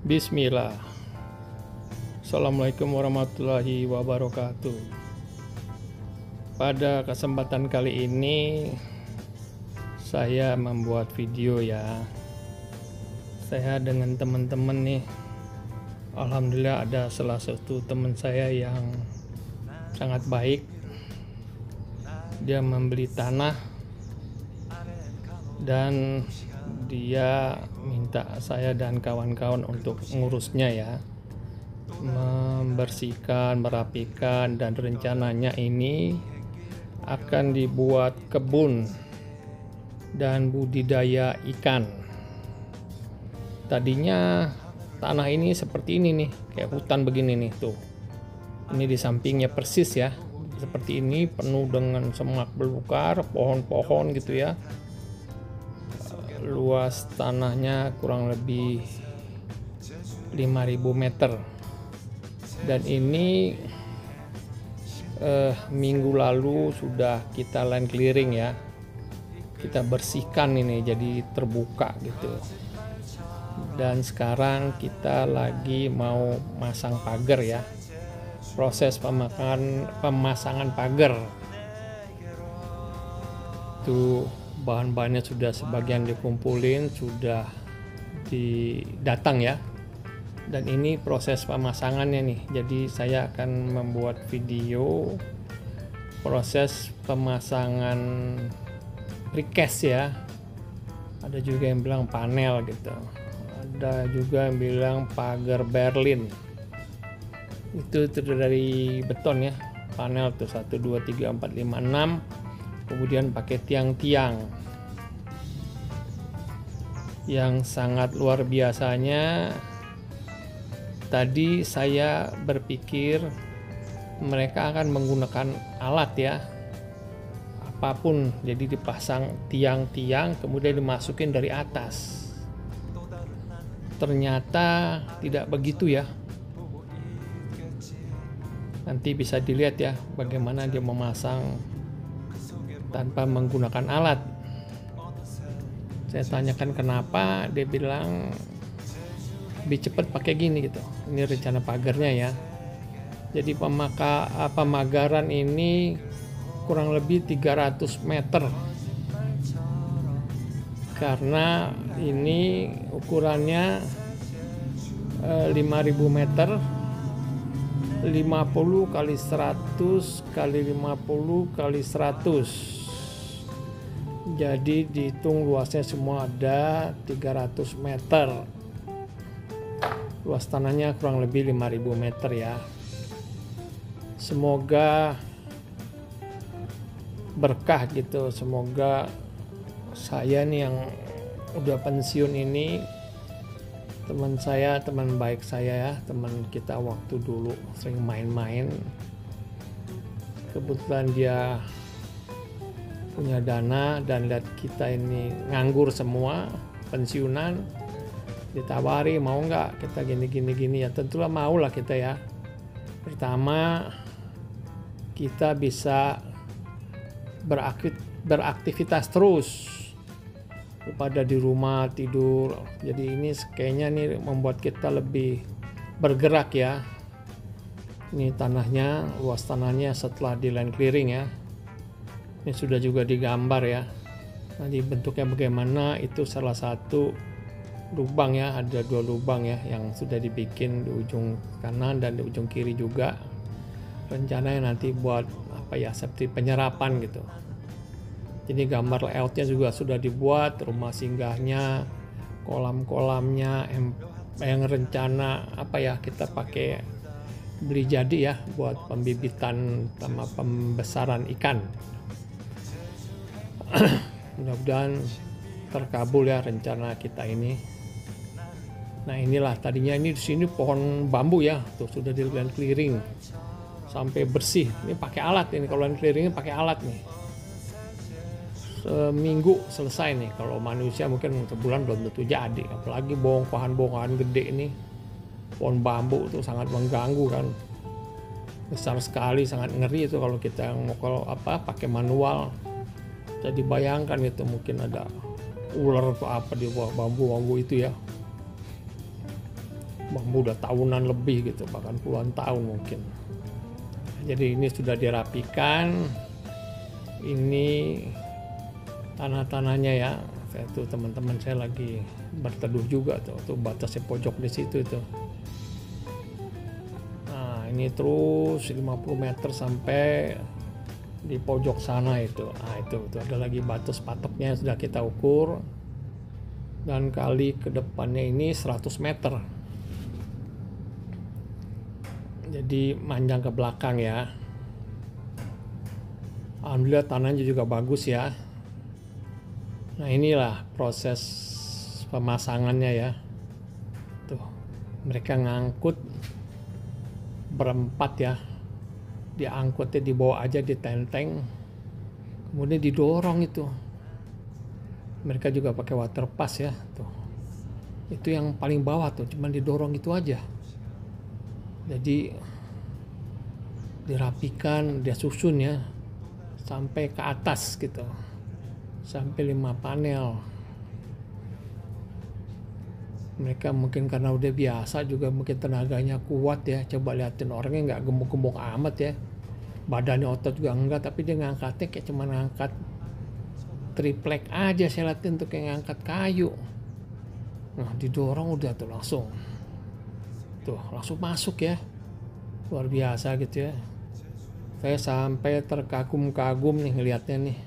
Bismillah. Assalamualaikum warahmatullahi wabarakatuh. Pada kesempatan kali ini saya membuat video ya. Saya dengan teman-teman nih. Alhamdulillah ada salah satu teman saya yang sangat baik. Dia membeli tanah dan dia minta saya dan kawan-kawan untuk ngurusnya ya, membersihkan, merapikan, dan rencananya ini akan dibuat kebun dan budidaya ikan. Tadinya tanah ini seperti ini nih, kayak hutan begini nih tuh. Ini di sampingnya persis ya, seperti ini, penuh dengan semak belukar, pohon-pohon gitu ya. Luas tanahnya kurang lebih 5.000 meter. Dan ini minggu lalu sudah kita land clearing ya. Kita bersihkan ini jadi terbuka gitu. Dan sekarang kita lagi mau masang pagar ya. Proses pemasangan pagar. Tuh bahan-bahannya sudah sebagian dikumpulin, sudah didatang ya. Dan ini proses pemasangannya nih. Jadi saya akan membuat video proses pemasangan precast ya. Ada juga yang bilang panel gitu. Ada juga yang bilang pagar Berlin. Itu dari beton ya. Panel tuh 1 2 3 4 5 6. Kemudian pakai tiang-tiang yang sangat luar biasanya. Tadi saya berpikir mereka akan menggunakan alat ya, apapun, jadi dipasang tiang-tiang kemudian dimasukin dari atas. Ternyata tidak begitu ya. Nanti bisa dilihat ya bagaimana dia memasang tanpa menggunakan alat. Saya tanyakan kenapa, dia bilang lebih cepat pakai gini gitu. Ini rencana pagarnya ya. Jadi pemagaran ini kurang lebih 300 meter. Karena ini ukurannya 5.000 meter, 50 kali 100 kali 50 kali 100. Jadi dihitung luasnya semua ada 300 meter. Luas tanahnya kurang lebih 5.000 meter ya. Semoga berkah gitu. Semoga saya nih yang udah pensiun ini, teman saya, teman baik saya ya, teman kita waktu dulu sering main-main. Kebetulan dia punya dana dan lihat kita ini nganggur semua, pensiunan, ditawari mau nggak kita gini ya. Tentulah mau lah kita ya. Pertama kita bisa beraktivitas terus daripada di rumah tidur. Jadi ini kayaknya nih membuat kita lebih bergerak ya. Ini tanahnya, luas tanahnya setelah di land clearing ya. Ini sudah juga digambar ya. Nanti bentuknya bagaimana, itu salah satu lubang ya. Ada 2 lubang ya yang sudah dibikin di ujung kanan dan di ujung kiri juga. Rencananya nanti buat apa ya, seperti penyerapan gitu. Jadi gambar layoutnya juga sudah dibuat, rumah singgahnya, kolam-kolamnya, yang rencana apa ya, kita pakai beli jadi ya buat pembibitan sama pembesaran ikan. Mudah-mudahan terkabul ya rencana kita ini. Nah inilah tadinya ini di sini pohon bambu ya, tuh sudah di land clearing sampai bersih. Ini pakai alat ini, kalau land clearingnya pakai alat nih. Seminggu selesai nih. Kalau manusia mungkin sebulan belum tentu jadi. Apalagi bongkahan gede ini, pohon bambu itu sangat mengganggu kan. Besar sekali, sangat ngeri itu kalau kita kalau pakai manual. Jadi bayangkan itu mungkin ada ular atau apa di bawah bambu itu ya. bambu udah tahunan lebih gitu, bahkan puluhan tahun mungkin. Jadi ini sudah dirapikan, ini tanah-tanahnya ya. Tuh teman-teman saya lagi berteduh juga tuh batasnya pojok di situ tuh. Nah ini terus 50 meter sampai di pojok sana itu. Nah itu ada lagi batas patoknya yang sudah kita ukur, dan kali ke depannya ini 100 meter. Jadi manjang ke belakang ya. Alhamdulillah tanahnya juga bagus ya. Nah inilah proses pemasangannya ya. Tuh mereka ngangkut berempat ya. Diangkutnya dibawa aja di tenteng, kemudian didorong itu. Mereka juga pakai water pass ya. Tuh itu yang paling bawah tuh, cuman didorong itu aja. Jadi dirapikan, dia susun ya sampai ke atas gitu, sampai 5 panel. Mereka mungkin karena udah biasa juga, mungkin tenaganya kuat ya. Coba liatin orangnya nggak gemuk-gemuk amat ya, badannya otot juga enggak, tapi dia ngangkatnya kayak cuma ngangkat triplek aja. Saya liatin tuh kayak ngangkat kayu. Nah didorong udah tuh langsung masuk ya, luar biasa gitu ya. Saya sampai terkagum-kagum nih ngelihatnya nih.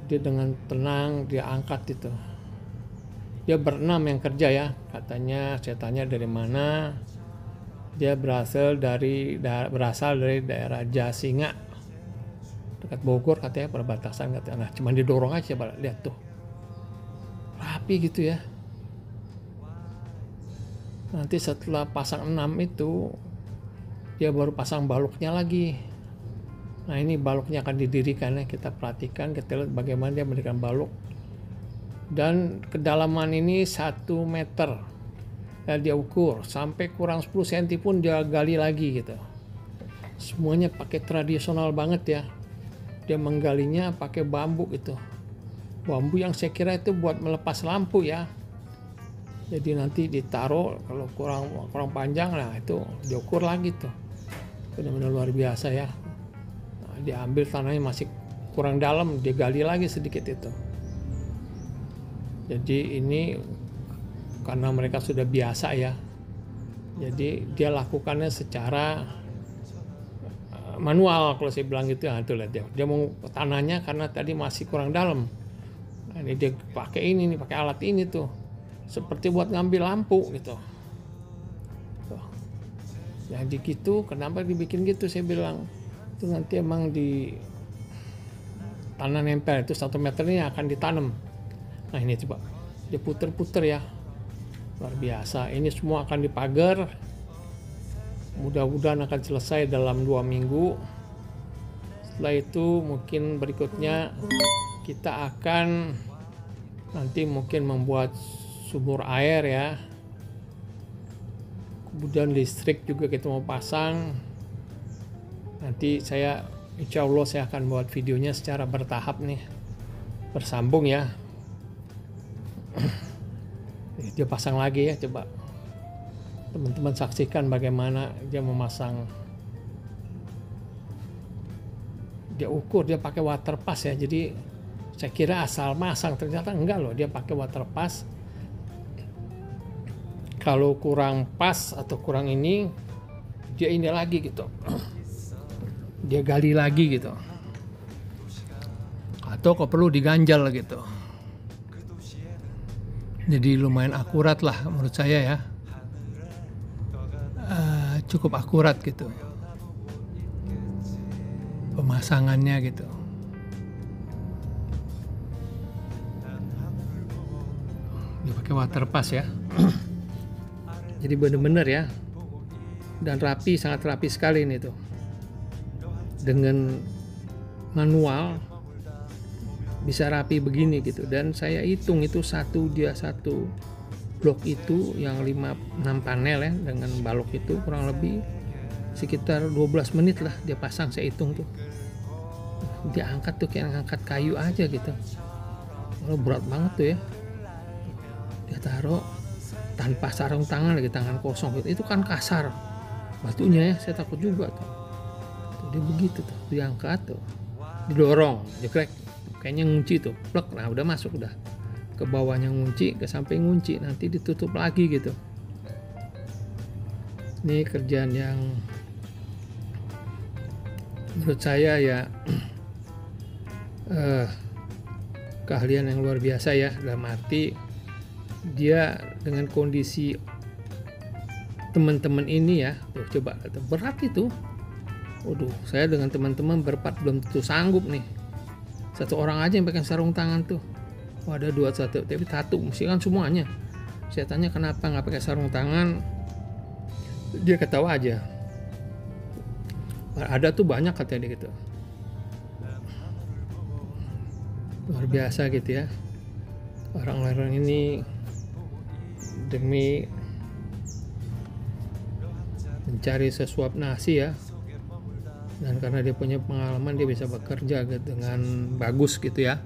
Dia dengan tenang dia angkat itu. Dia berenam yang kerja ya, katanya. Saya tanya dari mana, dia berasal dari daerah Jasinga dekat Bogor katanya, perbatasan katanya. Nah cuman didorong aja, lihat tuh rapi gitu ya. Nanti setelah pasang 6 itu dia baru pasang baloknya lagi. Nah ini baloknya akan didirikan ya, kita perhatikan, kita lihat bagaimana dia mendirikan balok. Dan kedalaman ini 1 meter ya, dia ukur sampai kurang 10 cm pun dia gali lagi gitu. Semuanya pakai tradisional banget ya. Dia menggalinya pakai bambu gitu, bambu yang saya kira itu buat melepas lampu ya. Jadi nanti ditaruh, kalau kurang panjang, nah itu diukur lagi tuh. Benar-benar luar biasa ya. Nah, diambil tanahnya masih kurang dalam, dia gali lagi sedikit itu. Jadi ini karena mereka sudah biasa ya. Jadi dia lakukannya secara manual kalau saya bilang gitu. Nah, itu lihat dia mau tanahnya karena tadi masih kurang dalam. Nah, ini dia pakai pakai alat ini tuh. Seperti buat ngambil lampu gitu. Tuh. Jadi gitu, kenapa dibikin gitu saya bilang. Itu nanti emang di tanah nempel itu 1 meter ini akan ditanam. Nah ini coba, dia puter-puter ya. Luar biasa, ini semua akan dipagar. Mudah-mudahan akan selesai dalam 2 minggu. Setelah itu mungkin berikutnya kita akan nanti mungkin membuat sumur air ya, kemudian listrik juga kita mau pasang. Nanti insya Allah saya akan buat videonya secara bertahap nih, bersambung ya. Dia pasang lagi ya, coba teman-teman saksikan bagaimana dia memasang. Dia ukur, dia pakai water pass ya. Jadi saya kira asal masang, ternyata enggak loh, dia pakai water pass. Kalau kurang pas atau kurang ini, dia ini lagi gitu, dia gali lagi gitu, atau kalau perlu diganjal gitu. Jadi lumayan akurat lah menurut saya ya, cukup akurat gitu pemasangannya gitu. Dia pakai water pass ya. Jadi benar-benar ya, dan rapi, sangat rapi sekali ini tuh. Dengan manual bisa rapi begini gitu. Dan saya hitung itu satu blok itu yang 5-6 panel ya, dengan balok itu kurang lebih sekitar 12 menit lah dia pasang, saya hitung tuh. Dia angkat tuh kayak ngangkat kayu aja gitu. Berat banget tuh ya. Dia taruh, tanpa sarung tangan lagi, tangan kosong gitu. Itu kan kasar batunya ya, saya takut juga tuh. Dia begitu tuh, diangkat tuh, didorong, jekrek, kayaknya ngunci tuh, plek, nah udah masuk, udah ke bawahnya ngunci, ke samping ngunci, nanti ditutup lagi gitu. Ini kerjaan yang menurut saya ya keahlian yang luar biasa ya, dalam arti dia dengan kondisi teman-teman ini ya, tuh coba berat itu. Waduh, saya dengan teman-teman berempat belum tentu sanggup nih. Satu orang aja yang pakai sarung tangan tuh. Oh, ada 21, tapi satu mesti kan semuanya. Saya tanya kenapa nggak pakai sarung tangan, dia ketawa aja. Ada tuh banyak katanya dia gitu. Luar biasa gitu ya. Orang-orang ini demi mencari sesuap nasi ya, dan karena dia punya pengalaman dia bisa bekerja gitu, dengan bagus gitu ya.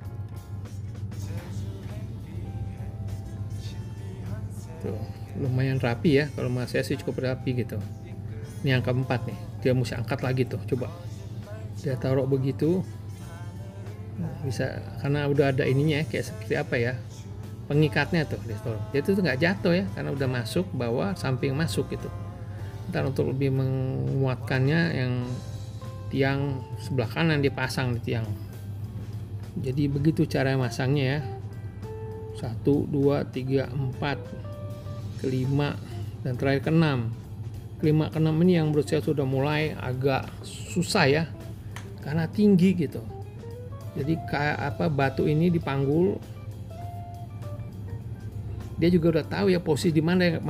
Tuh, lumayan rapi ya, kalau menurut saya sih cukup rapi gitu. Ini yang keempat nih, dia mesti angkat lagi tuh, coba dia taruh begitu, bisa karena udah ada ininya ya, kayak seperti apa ya, pengikatnya tuh dia tuh nggak jatuh ya, karena udah masuk bawah, samping masuk gitu. Ntar untuk lebih menguatkannya, yang tiang sebelah kanan dipasang di tiang. Jadi begitu cara masangnya ya. 1, 2, 3, 4, kelima, dan terakhir ke-6. Kelima, ke-6 ini yang menurut saya sudah mulai agak susah ya, karena tinggi gitu. Jadi kayak apa, batu ini dipanggul, dia juga udah tahu ya posisi di mana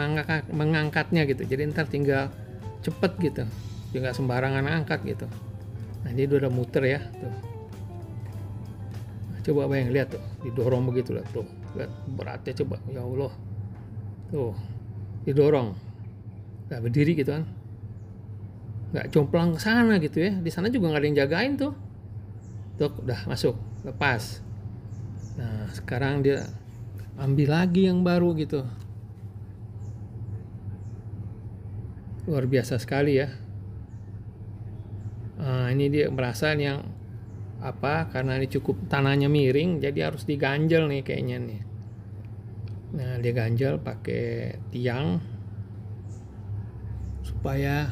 mengangkatnya gitu. Jadi ntar tinggal cepet gitu, dia nggak sembarangan angkat gitu. Nah dia udah muter ya tuh. Nah, coba bayang, lihat tuh, didorong begitu lah tuh, lihat beratnya, coba ya Allah tuh, didorong, nggak berdiri gitu kan, nggak jomplang ke sana gitu ya. Di sana juga nggak ada yang jagain tuh udah masuk, lepas. Nah sekarang dia ambil lagi yang baru gitu. Luar biasa sekali ya. Nah, ini dia merasa yang apa, karena ini cukup tanahnya miring, jadi harus diganjel nih kayaknya nih. Nah dia ganjel pakai tiang supaya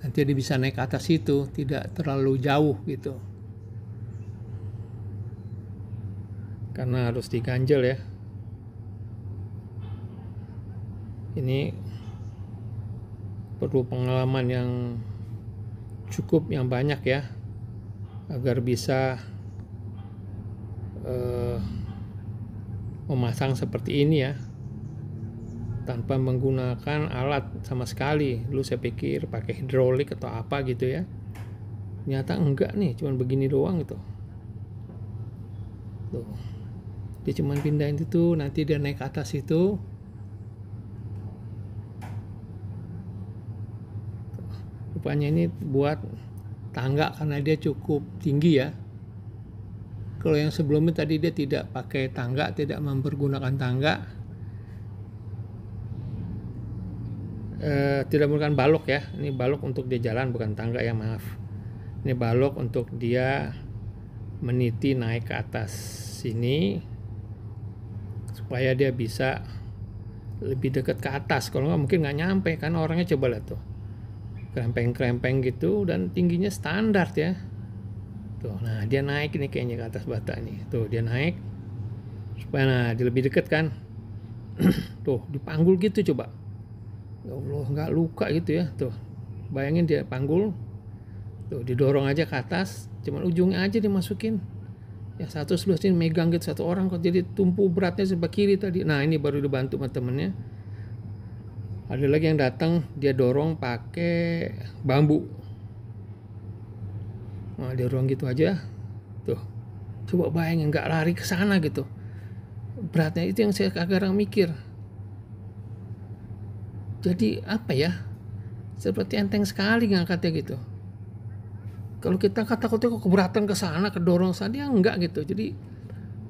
nanti dia bisa naik ke atas itu, tidak terlalu jauh gitu, karena harus diganjel ya. Ini perlu pengalaman yang cukup, yang banyak ya, agar bisa memasang seperti ini ya, tanpa menggunakan alat sama sekali. Dulu saya pikir pakai hidrolik atau apa gitu ya, ternyata enggak nih, cuman begini doang gitu. Tuh, dia cuman pindahin itu, nanti dia naik ke atas itu. Rupanya ini buat tangga karena dia cukup tinggi ya. Kalau yang sebelumnya tadi dia tidak pakai tangga, tidak mempergunakan tangga, tidak menggunakan balok ya. Ini balok untuk dia jalan, bukan tangga ya, maaf. Ini balok untuk dia meniti naik ke atas sini, supaya dia bisa lebih dekat ke atas. Kalau nggak mungkin nggak nyampe, kan orangnya coba lihat tuh, krempeng-krempeng gitu, dan tingginya standar ya. Tuh, nah dia naik ini kayaknya ke atas bata nih. Tuh dia naik supaya nah dia lebih dekat kan. Tuh dipanggul gitu, coba. Ya Allah, nggak luka gitu ya. Tuh bayangin dia panggul, tuh didorong aja ke atas, cuman ujungnya aja dimasukin. Ya satu sebelah sini megang gitu, satu orang kok, jadi tumpu beratnya sebelah kiri tadi. Nah ini baru dibantu sama temennya. Ada lagi yang datang, dia dorong pakai bambu. Nah, dia dorong gitu aja. Tuh. Coba bayangin, nggak lari ke sana gitu. Beratnya itu yang saya kadang mikir. Jadi apa ya? Seperti enteng sekali ngangkatnya gitu. Kalau kita takutnya kok keberatan ke sana, kedorong sana, dia enggak gitu. Jadi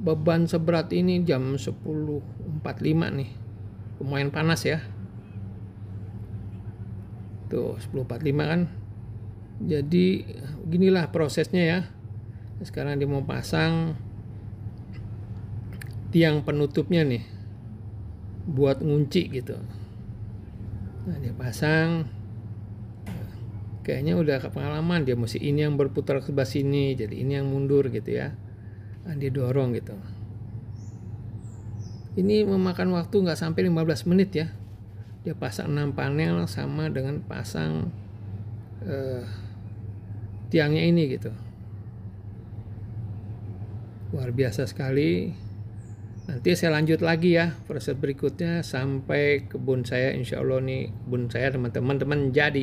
beban seberat ini jam 10.45 nih. lumayan panas ya. Tuh 10.45 kan. Jadi beginilah prosesnya ya. Sekarang dia mau pasang tiang penutupnya nih buat ngunci gitu. Nah, dia pasang. Kayaknya udah pengalaman, dia mesti ini yang berputar ke sebelah sini, jadi ini yang mundur gitu ya. Nah, dia dorong gitu. Ini memakan waktu nggak sampai 15 menit ya. Dia pasang 6 panel sama dengan pasang tiangnya ini gitu. Luar biasa sekali. Nanti saya lanjut lagi ya proses berikutnya sampai kebun saya, insya Allah nih kebun saya teman-teman jadi.